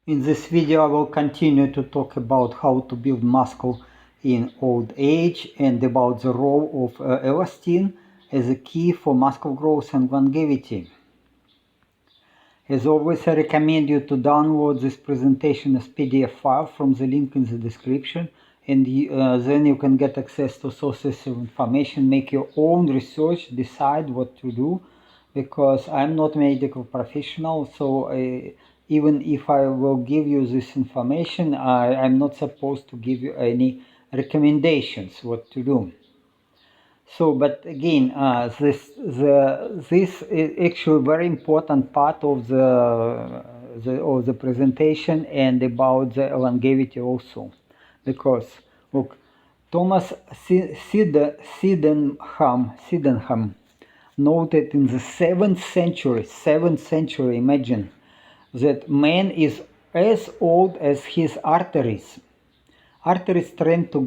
In this video I will continue to talk about how to build muscle in old age and about the role of elastin as a key for muscle growth and longevity. As always, I recommend you to download this presentation as PDF file from the link in the description, and then you can get access to sources of information, make your own research, decide what to do, because I'm not a medical professional, so even if I will give you this information, I'm not supposed to give you any recommendations what to do. So, but again, this is actually very important part of the presentation and about the longevity also, because look, Thomas Sydenham noted in the 7th century, imagine, that man is as old as his arteries. Arteries tend to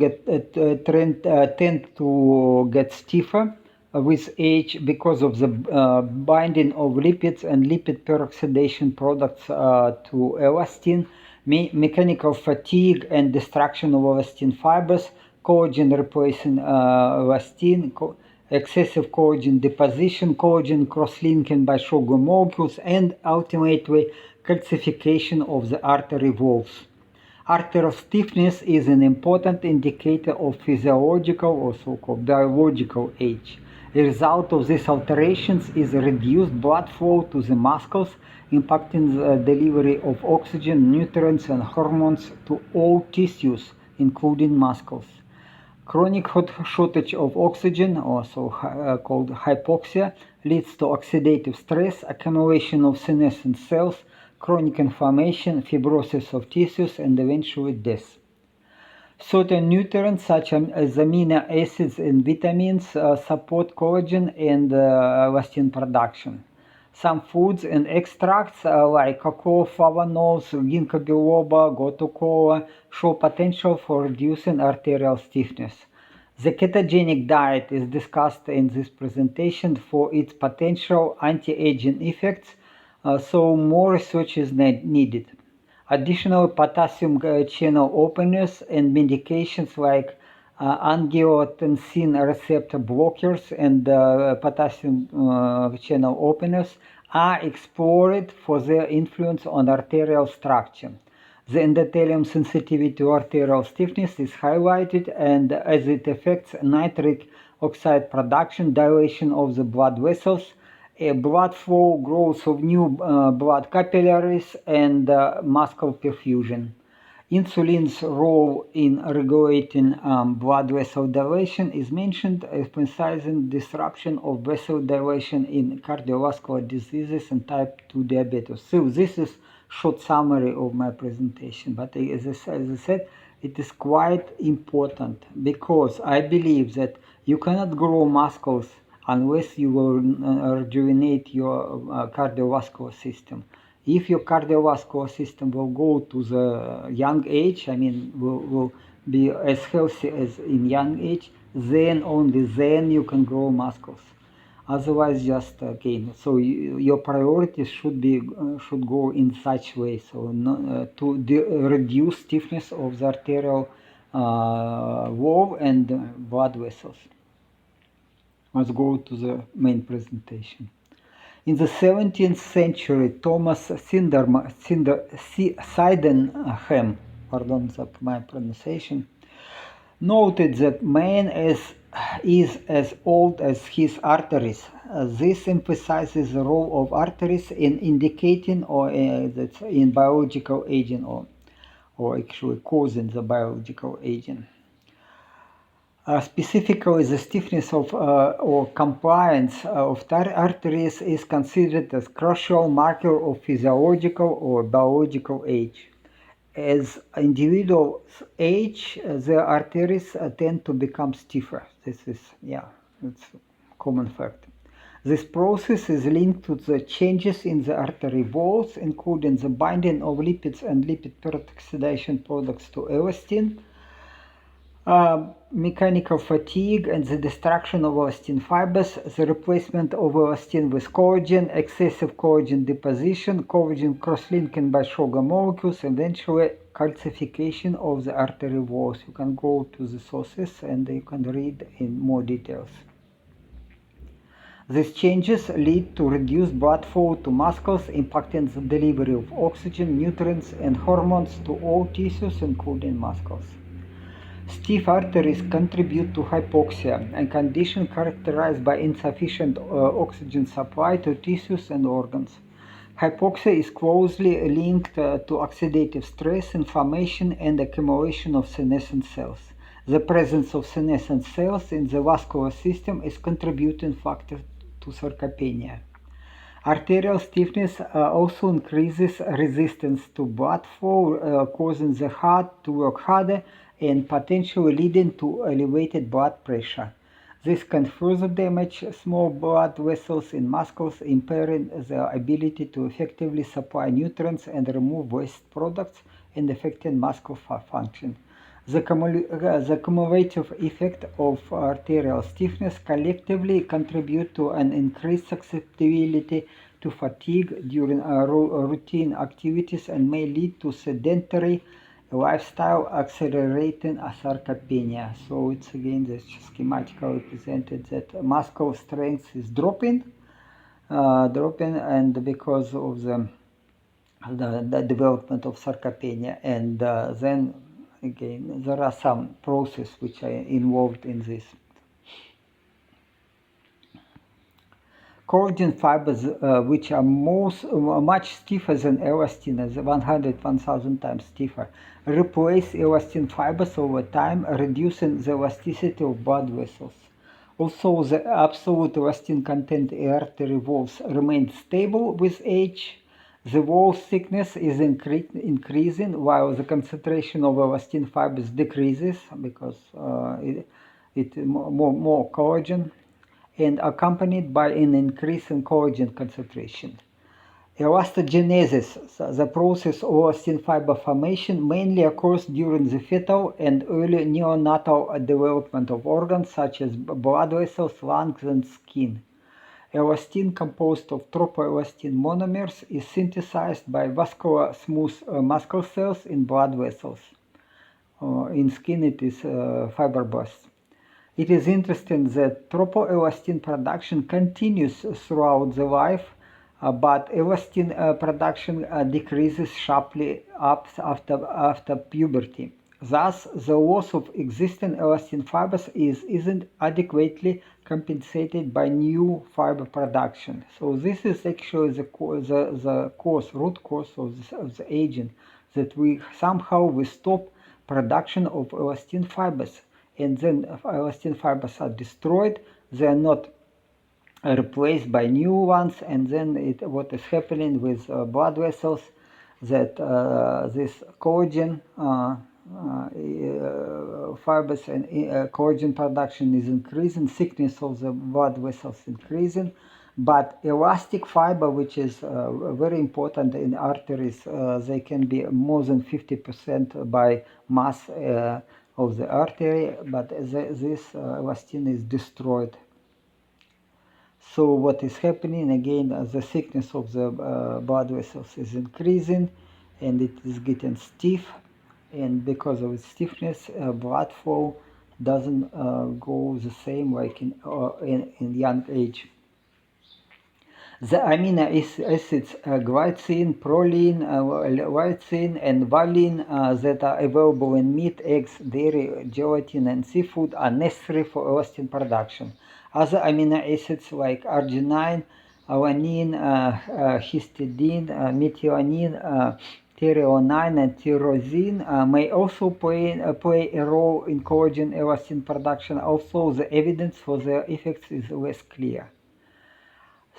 get stiffer with age because of the binding of lipids and lipid peroxidation products to elastin, mechanical fatigue and destruction of elastin fibers, collagen replacing elastin, excessive collagen deposition, collagen crosslinking by sugar molecules, and ultimately calcification of the artery walls. Arterial stiffness is an important indicator of physiological or so-called biological age. The result of these alterations is reduced blood flow to the muscles, impacting the delivery of oxygen, nutrients, and hormones to all tissues, including muscles. Chronic shortage of oxygen, also called hypoxia, leads to oxidative stress, accumulation of senescent cells, chronic inflammation, fibrosis of tissues, and eventually death. Certain nutrients such as amino acids and vitamins support collagen and elastin production. Some foods and extracts like cocoa, flavonols, ginkgo biloba, gotu kola show potential for reducing arterial stiffness. The ketogenic diet is discussed in this presentation for its potential anti-aging effects, so more research is needed. Additional potassium channel openers and medications like angiotensin receptor blockers and potassium channel openers are explored for their influence on arterial structure. The endothelium sensitivity to arterial stiffness is highlighted, and as it affects nitric oxide production, dilation of the blood vessels, blood flow, growth of new blood capillaries, and muscle perfusion. Insulin's role in regulating blood vessel dilation is mentioned, emphasizing disruption of vessel dilation in cardiovascular diseases and type 2 diabetes. So this is short summary of my presentation, but as I said, it is quite important because I believe that you cannot grow muscles unless you will rejuvenate your cardiovascular system. If your cardiovascular system will go to the young age, I mean, will be as healthy as in young age, then only then you can grow muscles. Otherwise, just again, so your priorities should go in such way, so to reduce stiffness of the arterial wall and blood vessels. Let's go to the main presentation. In the 17th century, Thomas Sydenham, pardon my pronunciation, noted that man is as old as his arteries. This emphasizes the role of arteries in indicating or that's in biological aging or actually causing the biological aging. Specifically, the stiffness of or compliance of arteries is considered as crucial marker of physiological or biological age. As individuals age, the arteries tend to become stiffer. This is, it's a common fact. This process is linked to the changes in the artery walls, including the binding of lipids and lipid peroxidation products to elastin. Mechanical fatigue and the destruction of elastin fibers, the replacement of elastin with collagen, excessive collagen deposition, collagen crosslinking by sugar molecules, eventually calcification of the artery walls. You can go to the sources and you can read in more details. These changes lead to reduced blood flow to muscles, impacting the delivery of oxygen, nutrients, and hormones to all tissues, including muscles. Stiff arteries contribute to hypoxia, a condition characterized by insufficient oxygen supply to tissues and organs. Hypoxia is closely linked to oxidative stress, inflammation, and accumulation of senescent cells. The presence of senescent cells in the vascular system is contributing factor to sarcopenia. Arterial stiffness also increases resistance to blood flow, causing the heart to work harder and potentially leading to elevated blood pressure. This can further damage small blood vessels in muscles, impairing their ability to effectively supply nutrients and remove waste products and affecting muscle function. The cumulative effect of arterial stiffness collectively contribute to an increased susceptibility to fatigue during routine activities and may lead to sedentary lifestyle, accelerating sarcopenia. So it's again this schematically represented that muscle strength is dropping, and because of the development of sarcopenia, and then again there are some processes which are involved in this. Collagen fibers, which are much stiffer than elastin, as 1,000 times stiffer, replace elastin fibers over time, reducing the elasticity of blood vessels. Also, the absolute elastin content in artery walls remains stable with age. The wall thickness is increasing while the concentration of elastin fibers decreases because more collagen, and accompanied by an increase in collagen concentration. Elastogenesis, the process of elastin fiber formation, mainly occurs during the fetal and early neonatal development of organs such as blood vessels, lungs, and skin. Elastin, composed of tropoelastin monomers, is synthesized by vascular smooth muscle cells in blood vessels. In skin it is fibroblasts. It is interesting that tropoelastin production continues throughout the life, but elastin production decreases sharply after puberty. Thus, the loss of existing elastin fibers isn't adequately compensated by new fiber production. So this is actually the root cause of the aging, that we stop production of elastin fibers, and then elastin fibers are destroyed, they are not replaced by new ones, and then what is happening with blood vessels, that this collagen fibers and collagen production is increasing, thickness of the blood vessels increasing, but elastic fiber, which is very important in arteries, they can be more than 50% by mass of the artery, but this elastin is destroyed. So what is happening again, the thickness of the blood vessels is increasing and it is getting stiff, and because of its stiffness, blood flow doesn't go the same like in young age. The amino acids glycine, proline, lysine, and valine that are available in meat, eggs, dairy, gelatin, and seafood are necessary for elastin production. Other amino acids like arginine, alanine, histidine, methionine, threonine, and tyrosine may also play a role in collagen elastin production, although the evidence for their effects is less clear.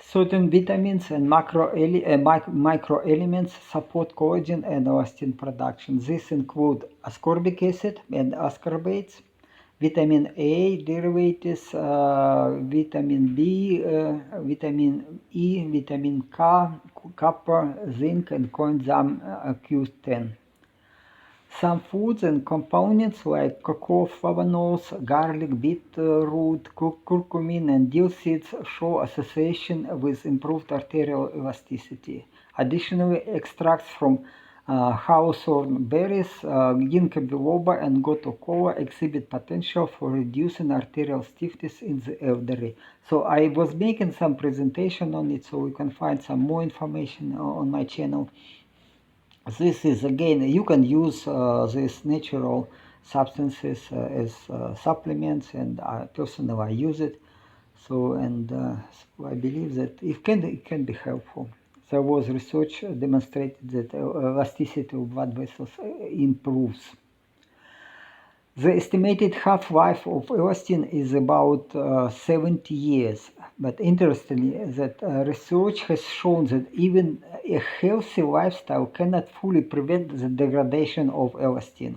Certain vitamins and microelements support collagen and elastin production. These include ascorbic acid and ascorbates, vitamin A derivatives, vitamin B, vitamin E, vitamin K, copper, zinc, and coenzyme Q10. Some foods and components like cocoa flavonols, garlic, beetroot, curcumin, and dill seeds show association with improved arterial elasticity. Additionally, extracts from hawthorn berries, ginkgo biloba, and gotu kola exhibit potential for reducing arterial stiffness in the elderly. So I was making some presentation on it, so you can find some more information on my channel. This is again, you can use these natural substances as supplements, and personally I use it. So so I believe that it can be helpful. There was research demonstrated that elasticity of blood vessels improves. The estimated half-life of elastin is about 70 years, but interestingly, that research has shown that even a healthy lifestyle cannot fully prevent the degradation of elastin.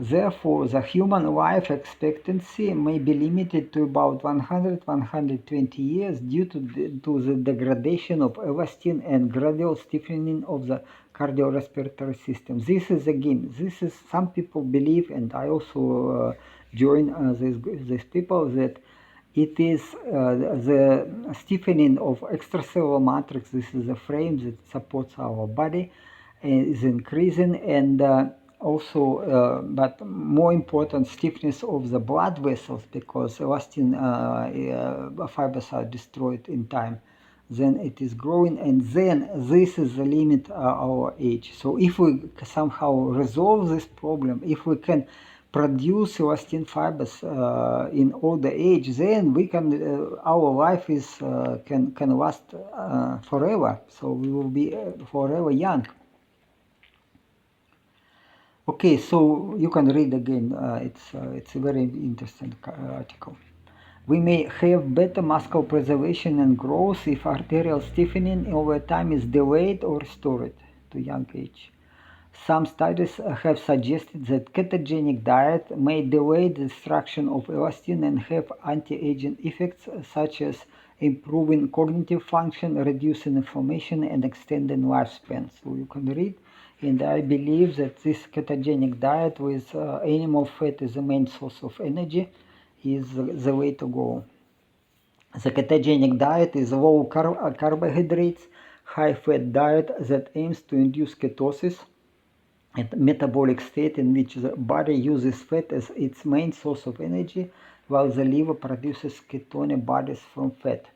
Therefore, the human life expectancy may be limited to about 100-120 years due to the degradation of elastin and gradual stiffening of the cardiorespiratory system. This is some people believe, and I also join these people, that it is the stiffening of extracellular matrix. This is a frame that supports our body, is increasing, and also, but more important, stiffness of the blood vessels, because elastin fibers are destroyed in time. Then it is growing, and then this is the limit our age. So if we somehow resolve this problem, if we can produce elastin fibers in older age, then we can our life is can last forever. So we will be forever young. Okay, so you can read again. It's a very interesting article. We may have better muscle preservation and growth if arterial stiffening over time is delayed or restored to young age. Some studies have suggested that ketogenic diet may delay the destruction of elastin and have anti-aging effects such as improving cognitive function, reducing inflammation, and extending lifespan. So you can read. And I believe that this ketogenic diet with animal fat as the main source of energy is the way to go. The ketogenic diet is a low carbohydrates, high fat diet that aims to induce ketosis, a metabolic state in which the body uses fat as its main source of energy, while the liver produces ketone bodies from fat.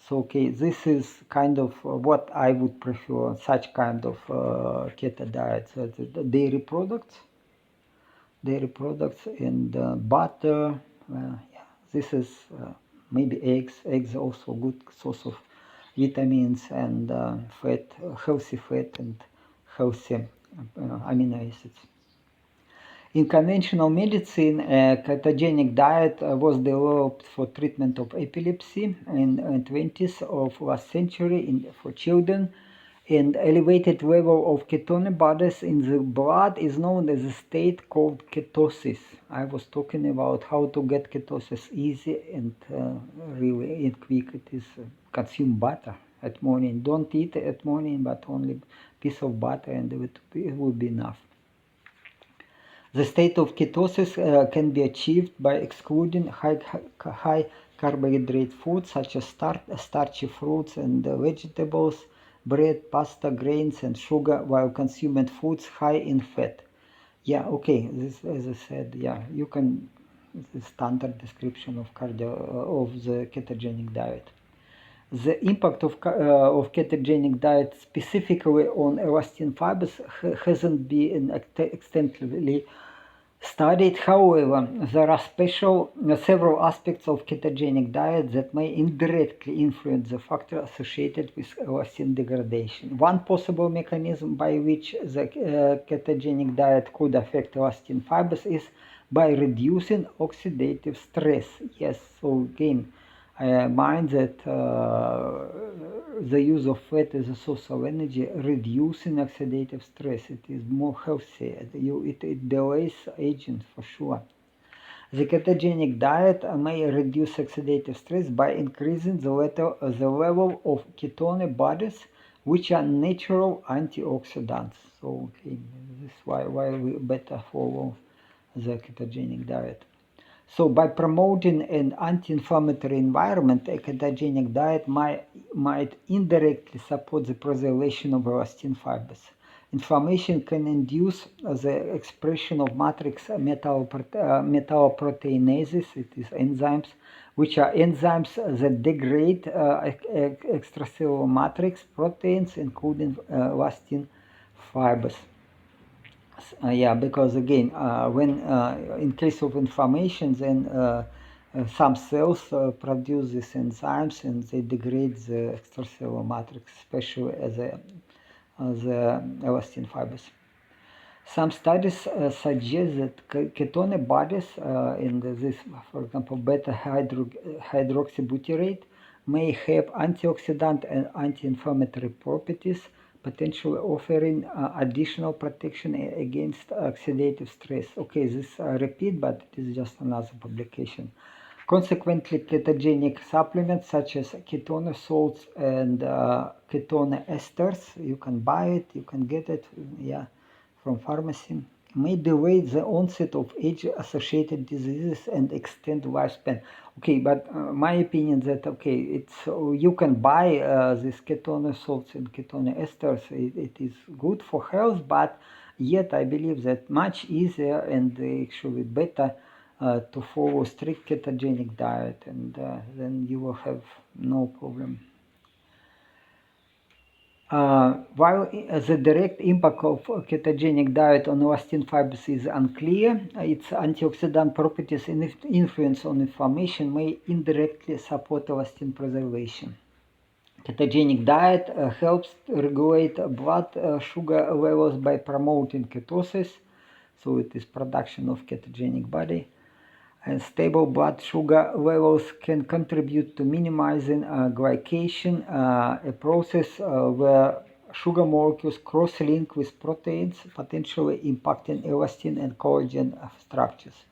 So, okay, this is kind of what I would prefer, such kind of keto diet. So the dairy products and butter. Yeah, this is maybe eggs. Eggs are also good source of vitamins and fat, healthy fat and healthy amino acids. In conventional medicine, a ketogenic diet was developed for treatment of epilepsy in the 20s of last century for children, and elevated level of ketone bodies in the blood is known as a state called ketosis. I was talking about how to get ketosis easy and really quick. It is consume butter at morning. Don't eat at morning, but only piece of butter, and it would be enough. The state of ketosis can be achieved by excluding high carbohydrate foods such as starchy fruits and vegetables, bread, pasta, grains, and sugar, while consuming foods high in fat. Yeah, okay, this, as I said, yeah, you can, the standard description of the ketogenic diet. The impact of ketogenic diet specifically on elastin fibers hasn't been extensively studied. However, there are several aspects of ketogenic diet that may indirectly influence the factor associated with elastin degradation. One possible mechanism by which the ketogenic diet could affect elastin fibers is by reducing oxidative stress. Yes, so again, mind that the use of fat as a source of energy, reducing oxidative stress. It is more healthy. It delays aging for sure. The ketogenic diet may reduce oxidative stress by increasing the level of ketone bodies, which are natural antioxidants. So So okay, this is why we better follow the ketogenic diet. So by promoting an anti-inflammatory environment, a ketogenic diet might indirectly support the preservation of elastin fibers. Inflammation can induce the expression of matrix metalloproteinases, it is enzymes, which are enzymes that degrade extracellular matrix proteins, including elastin fibers. Yeah, because again, when in case of inflammation, then some cells produce these enzymes and they degrade the extracellular matrix, especially as the elastin fibers. Some studies suggest that ketone bodies in this, for example, beta hydroxybutyrate may have antioxidant and anti-inflammatory properties, potentially offering additional protection against oxidative stress. Okay, this repeat, but it is just another publication. Consequently, ketogenic supplements such as ketone salts and ketone esters, you can buy it, you can get it, yeah, from pharmacy, may delay the onset of age-associated diseases and extend lifespan. Okay, but my opinion that okay, it's you can buy these ketone salts and ketone esters. It is good for health, but yet I believe that much easier and actually better to follow strict ketogenic diet, and then you will have no problem. While the direct impact of ketogenic diet on elastin fibers is unclear, its antioxidant properties and influence on inflammation may indirectly support elastin preservation. Ketogenic diet helps regulate blood sugar levels by promoting ketosis, so it is production of ketogenic body. And stable blood sugar levels can contribute to minimizing glycation, a process where sugar molecules cross-link with proteins, potentially impacting elastin and collagen structures.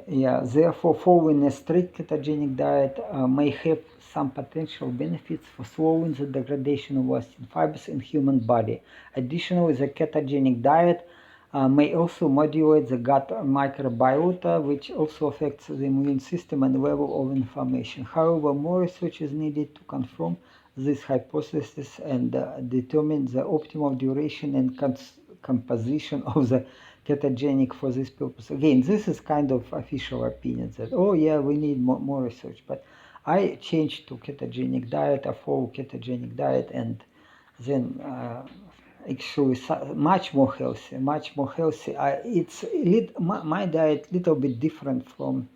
Yeah, therefore, following a strict ketogenic diet may have some potential benefits for slowing the degradation of elastin fibers in human body. Additionally, the ketogenic diet may also modulate the gut microbiota, which also affects the immune system and level of inflammation. However, more research is needed to confirm this hypothesis and determine the optimal duration and composition of the ketogenic for this purpose. Again, this is kind of official opinion that, oh yeah, we need more research. But I changed to ketogenic diet, I follow ketogenic diet, and then actually much more healthy. It's my diet little bit different from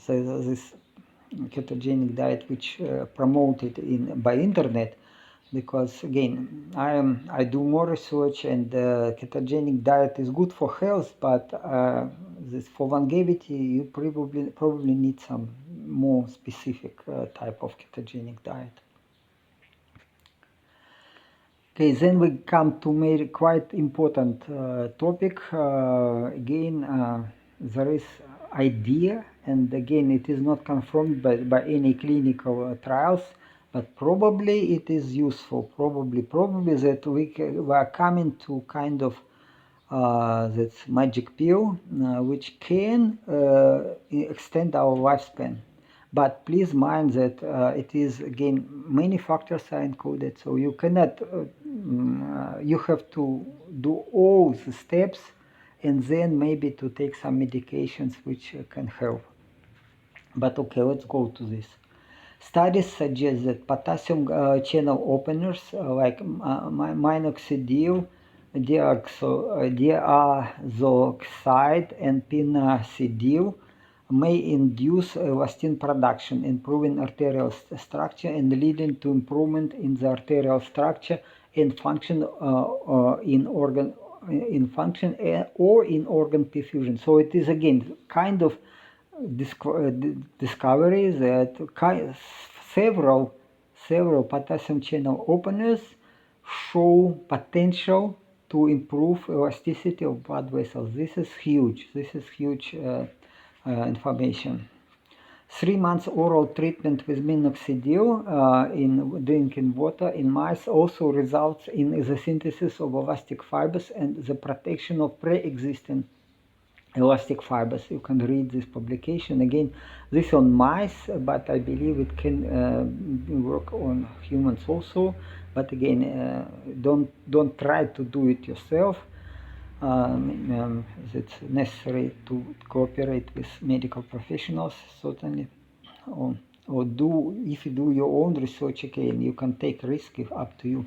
this ketogenic diet which promoted by internet, because again I do more research, and ketogenic diet is good for health, but this for longevity you probably need some more specific type of ketogenic diet. Okay, then we come to a quite important topic. Again, there is idea, and again, it is not confirmed by any clinical trials, but probably it is useful. Probably that we are coming to kind of that magic pill, which can extend our lifespan. But please mind that it is, again, many factors are included, so you cannot, you have to do all the steps and then maybe to take some medications which can help. But okay, let's go to this. Studies suggest that potassium channel openers like minoxidil, diazoxide, and pinacidil may induce elastin production, improving arterial structure and leading to improvement in the arterial structure and function or in organ perfusion. So it is again kind of discovery that several potassium channel openers show potential to improve elasticity of blood vessels. This is huge. Information. 3 months oral treatment with minoxidil in drinking water in mice also results in the synthesis of elastic fibers and the protection of pre-existing elastic fibers. You can read this publication again. This on mice, but I believe it can work on humans also. But again, don't try to do it yourself. It's necessary to cooperate with medical professionals, certainly, or if you do your own research again, you can take risk if up to you.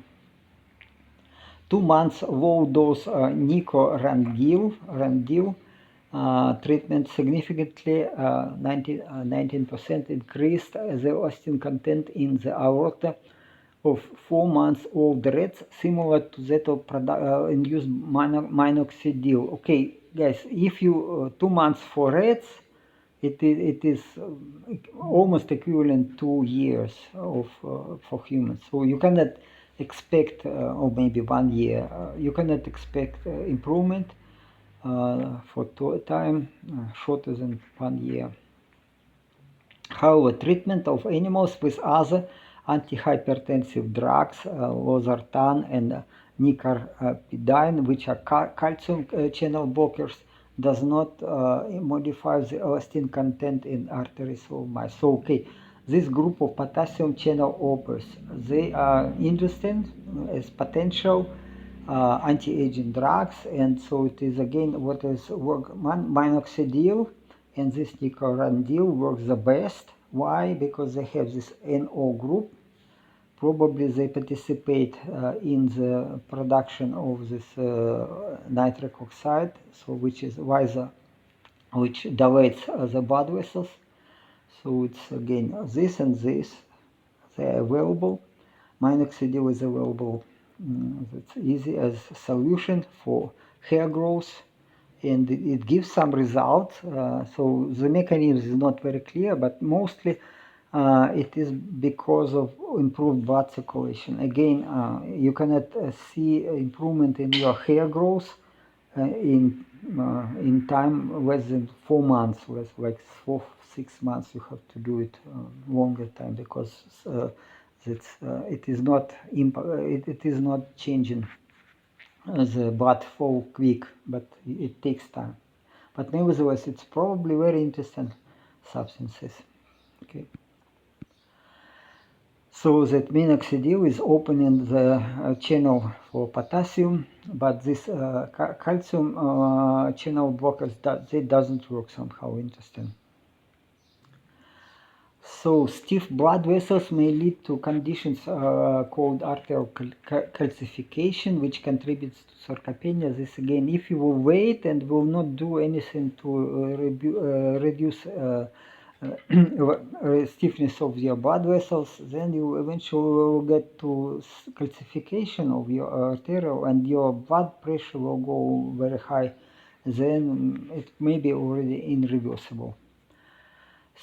2 months low dose Randil treatment significantly 19% increased the elastin content in the aorta of 4 months old rats, similar to that of induced minoxidil. Okay, guys, if you 2 months for rats, it is almost equivalent 2 years of for humans. So you cannot expect, or maybe 1 year, you cannot expect improvement for time shorter than 1 year. However, treatment of animals with other antihypertensive drugs, losartan and nicardipine, which are calcium channel blockers, does not modify the elastin content in arteries of mice. So, okay, this group of potassium channel blockers, they are interesting as potential anti-aging drugs, and so it is again what is minoxidil and this nicardipine works the best. Why? Because they have this NO group. Probably they participate in the production of this nitric oxide, so which is which dilates the blood vessels. So it's again this and this, they are available. Minoxidil is available. It's easy as a solution for hair growth, and it gives some results. So the mechanism is not very clear, but mostly it is because of improved blood circulation. Again, you cannot see improvement in your hair growth in time less than 4 months, like 4-6 months. You have to do it longer time because it is not changing the blood flow quick, but it takes time. But nevertheless, it's probably very interesting substances. Okay. So that minoxidil is opening the channel for potassium, but this calcium channel blockers, they doesn't work somehow. Interesting. So stiff blood vessels may lead to conditions called arterial calcification, which contributes to sarcopenia. This again, if you will wait and will not do anything to reduce stiffness of your blood vessels, then you eventually will get to calcification of your arterial, and your blood pressure will go very high. Then it may be already irreversible.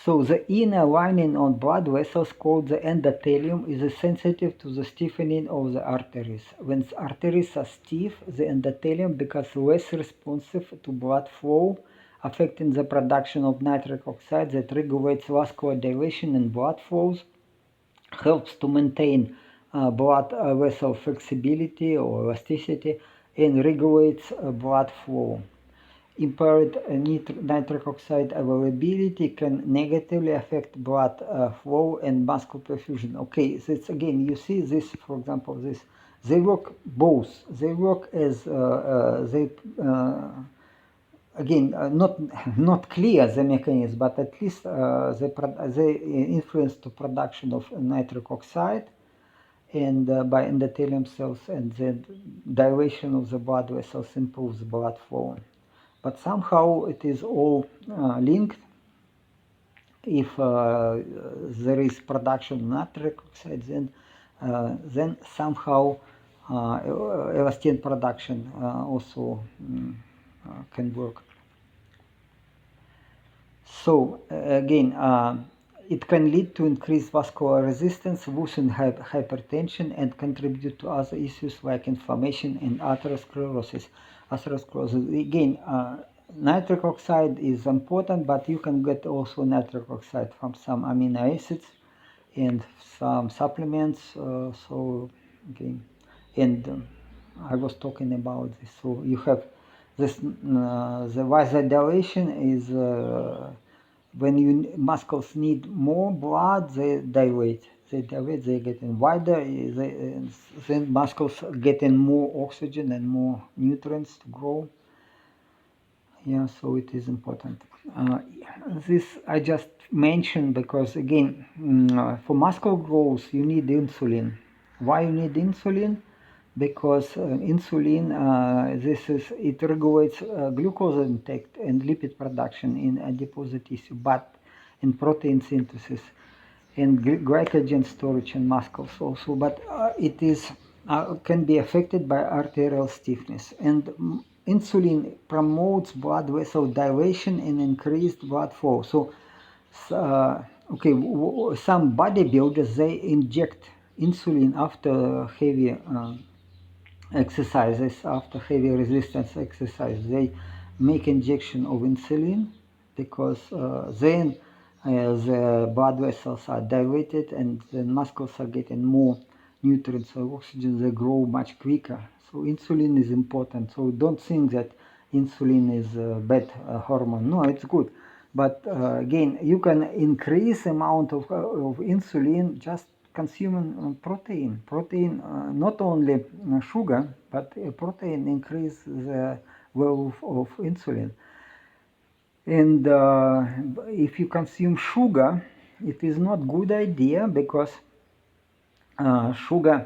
So the inner lining on blood vessels, called the endothelium, is sensitive to the stiffening of the arteries. When the arteries are stiff, the endothelium becomes less responsive to blood flow, affecting the production of nitric oxide that regulates vascular dilation and blood flows, helps to maintain blood vessel flexibility or elasticity, and regulates blood flow. Impaired nitric oxide availability can negatively affect blood flow and muscle perfusion. Okay, so it's again, you see this, for example, this, they work both. They work as again, not clear the mechanism, but at least they influence the production of nitric oxide and by endothelium cells, and the dilation of the blood vessels improves blood flow. But somehow it is all linked. If there is production of nitric oxide, then somehow elastin production also can work. So again, it can lead to increased vascular resistance, worsen hypertension, and contribute to other issues like inflammation and atherosclerosis. Again, nitric oxide is important, but you can get also nitric oxide from some amino acids and some supplements. So okay, and I was talking about this. So you have this the vasodilation is when muscles need more blood, they dilate. They dilate, they getting wider. Then muscles getting more oxygen and more nutrients to grow. Yeah, so it is important. This I just mentioned because again, for muscle growth you need insulin. Why you need insulin? Because insulin, it regulates glucose intake and lipid production in adipose tissue, but in protein synthesis and glycogen storage in muscles also. But it is can be affected by arterial stiffness, and insulin promotes blood vessel dilation and increased blood flow. So okay, some bodybuilders, they inject insulin after heavy exercises, after heavy resistance exercise. They make injection of insulin because then the blood vessels are dilated and the muscles are getting more nutrients or oxygen. They grow much quicker. So insulin is important. So don't think that insulin is a bad hormone. No, it's good. But again, you can increase amount of insulin just consuming protein. Protein, not only sugar, but protein increase the level of insulin. And if you consume sugar, it is not good idea because sugar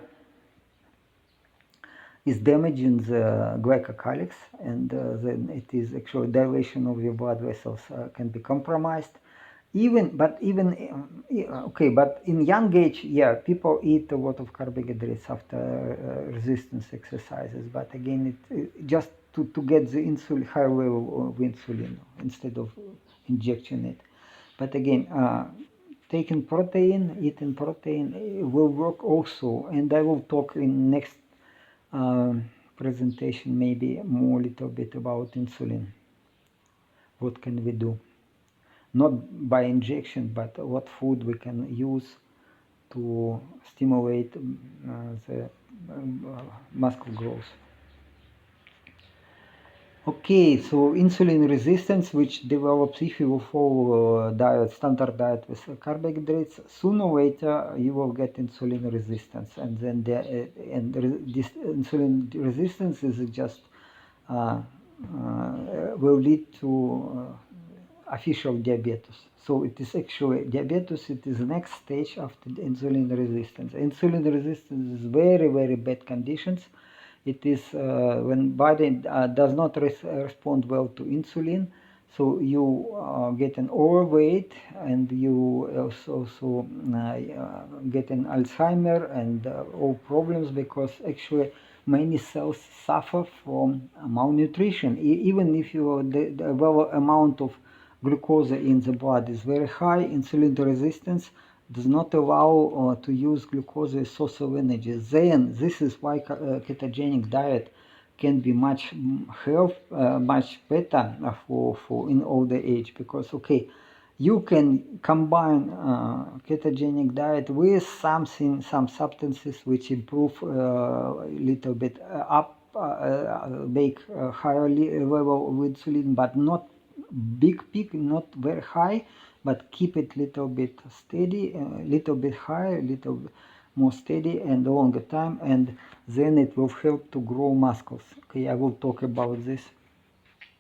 is damaging the glycocalyx, and then it is actually dilation of your blood vessels can be compromised. But in young age, yeah, people eat a lot of carbohydrates after resistance exercises. But again, it just to get the insulin, high level of insulin instead of injection it. But again, taking protein, eating protein will work also, and I will talk in next presentation maybe more little bit about insulin. What can we do? Not by injection, but what food we can use to stimulate the muscle growth. Okay, so insulin resistance, which develops if you follow standard diet with carbohydrates, sooner or later you will get insulin resistance, and then this insulin resistance is just will lead to official diabetes. So it is actually diabetes. It is the next stage after insulin resistance. Insulin resistance is very, very bad conditions. It is when body does not respond well to insulin. So you get an overweight, and you also get an Alzheimer and all problems, because actually many cells suffer from malnutrition. Even if the amount of glucose in the blood is very high, insulin resistance does not allow to use glucose as source of energy. Then this is why ketogenic diet can be much better for in older age, because okay, you can combine ketogenic diet with some substances which improve a little bit make a higher level of insulin, but not big peak, not very high, but keep it little bit steady, little bit higher, little more steady and longer time, and then it will help to grow muscles. Okay, I will talk about this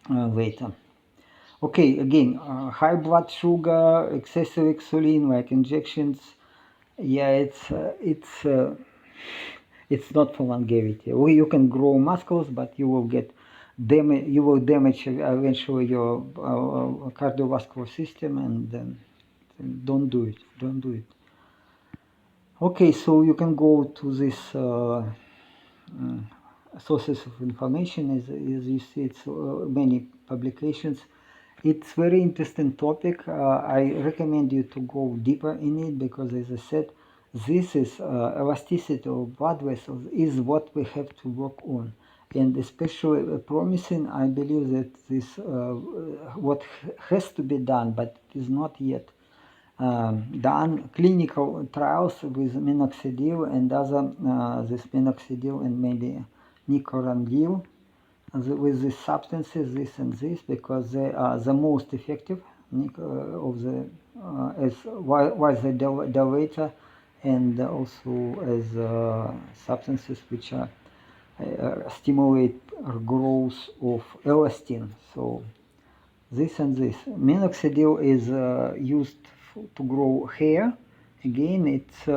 later. Okay, again, high blood sugar, excessive insulin, like injections, yeah, it's not for longevity. You can grow muscles, but you will get you will damage eventually your cardiovascular system, and don't do it. Don't do it. Okay, so you can go to this sources of information. As you see, it's many publications. It's very interesting topic. I recommend you to go deeper in it, because, as I said, this is elasticity of blood vessels is what we have to work on. and especially promising, I believe that this what has to be done, but it is not yet done, clinical trials with minoxidil and other this minoxidil and maybe nicorandil with these substances, this and this, because they are the most effective of the as vasodilator and also as substances which are stimulate growth of elastin. So this and this. Minoxidil is used to grow hair. Again, it's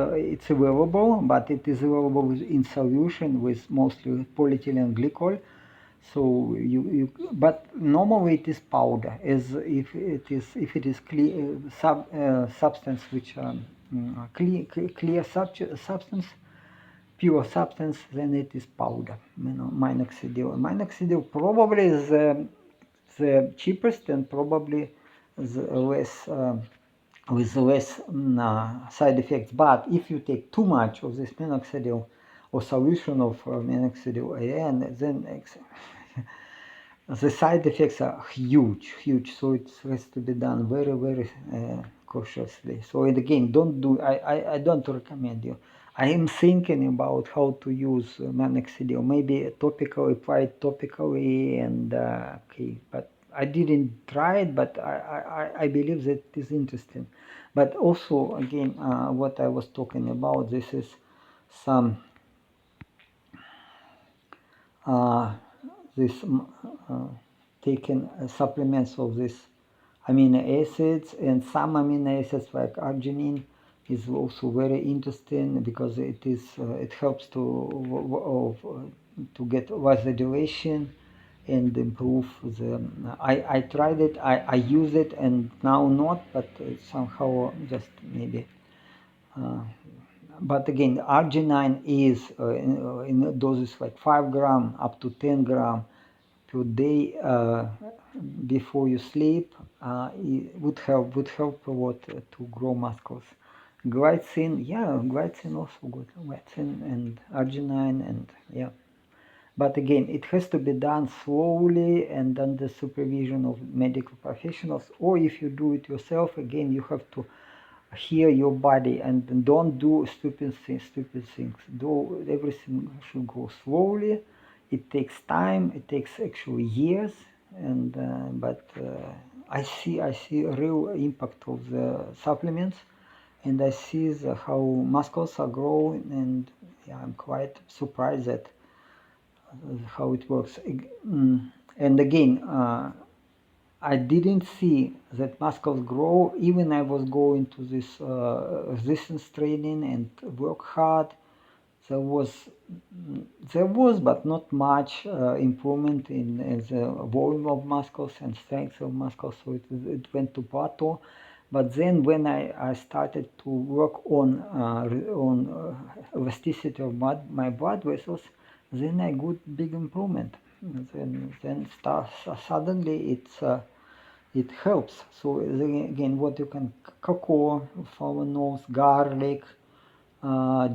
available, but it is available in solution with mostly polyethylene glycol. So but normally it is powder, as if it is clear substance which clear substance, pure substance, then it is powder. Minoxidil. Minoxidil probably is the cheapest and probably the less with less side effects. But if you take too much of this minoxidil or solution of minoxidil AN, then the side effects are huge. So it has to be done very cautiously. So and again, don't do. I don't recommend you. I am thinking about how to use minoxidil, maybe topically, applied topically, and okay, but I didn't try it, but I believe that it is interesting. But also, again, what I was talking about, this is some this taking supplements of this amino acids, and some amino acids like arginine is also very interesting because it is it helps to get vasodilation and improve the. I tried it, I use it, and now not, but somehow just maybe. But again, arginine is in doses like 5 gram up to 10 gram per day before you sleep. It would help a lot to grow muscles. Glycine, yeah, glycine also good. Glycine and arginine, and yeah. But again, it has to be done slowly and under supervision of medical professionals, or if you do it yourself, again, you have to hear your body and don't do stupid things. Do everything should go slowly. It takes time. It takes actually years, and but I see a real impact of the supplements, and I see how muscles are growing, and yeah, I'm quite surprised that how it works. And again, I didn't see that muscles grow. Even I was going to this resistance training and work hard. There was, but not much improvement in the volume of muscles and strength of muscles. So it went to plateau. But then when I started to work on elasticity of my blood vessels, then I got big improvement. Then suddenly it helps. So again, what you can cocoa, flavonoids, garlic,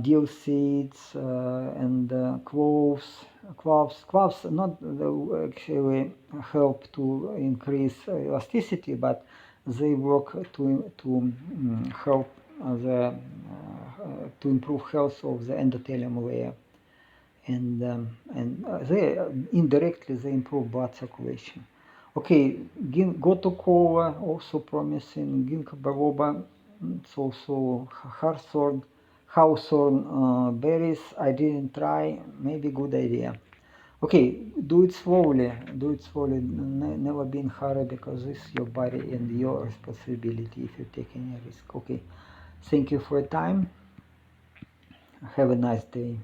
dill seeds, and cloves not actually help to increase elasticity, but they work to help to improve health of the endothelium layer, and they indirectly they improve blood circulation. Okay, gotu kola also promising, ginkgo biloba, it's also hawthorn berries. I didn't try, maybe good idea. Okay, do it slowly, never be in hurry, because this is your body and your responsibility if you take any risk. Okay, thank you for your time. Have a nice day.